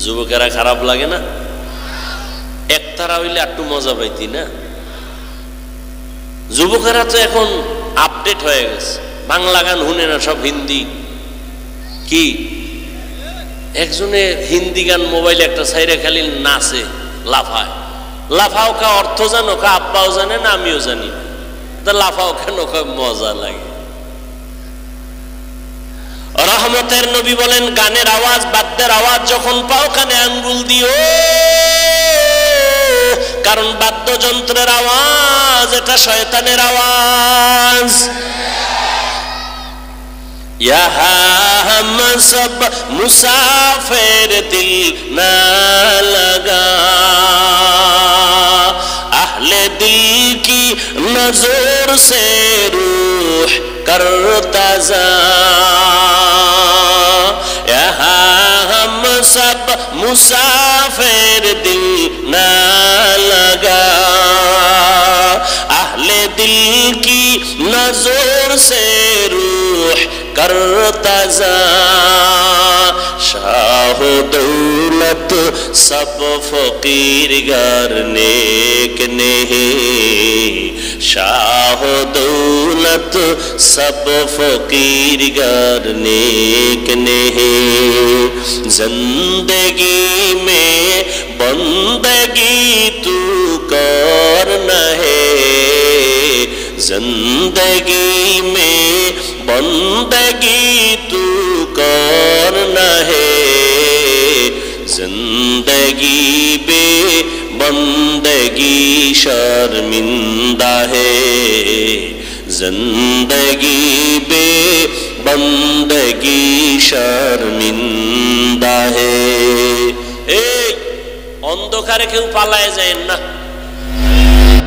যুবকেরা খারাপ লাগে না? একতারা হইলে একটু মজা পাইতি না? যুবকেরা তো এখন আপডেট হয়ে গেছে, বাংলা গান শুনে না, সব হিন্দি। কি একজনে হিন্দি গান মোবাইলে একটা সাইরে খালি নাচে, লাফায়। লাফাও কা অর্থ জানো? কা আব্বাও জানে না, আমিও জানি না। তা লাফাও কেন? মজা লাগে। রহমতের নবী বলেন, গানের আওয়াজ, বাদ্যের আওয়াজ যখন পাও কানে আঙ্গুল দিও, কারণ বাদ্যযন্ত্রের আওয়াজ এটা শয়তানের আওয়াজ। यहाँ हम सब मुसाफिर दिल न लगा, अहले दिल की नजर से रूह करता जा, यहाँ हम सब मुसाफिर दिल न लगा, अहले दिल की नजर से रूह करता जा, शाह दौलत सब फकीर गर नेक नहीं, शाह दौलत सब फकीर गर नेक नहीं, जिंदगी में बंदगी तू करना है, जिंदगी में बंदगी तू करना है, जिंदगी बे बंदगी शर्मिंदा है, जिंदगी बे बंदगी शर्मिंदा है। এই অন্ধকারে কেউ পালায় যায় না।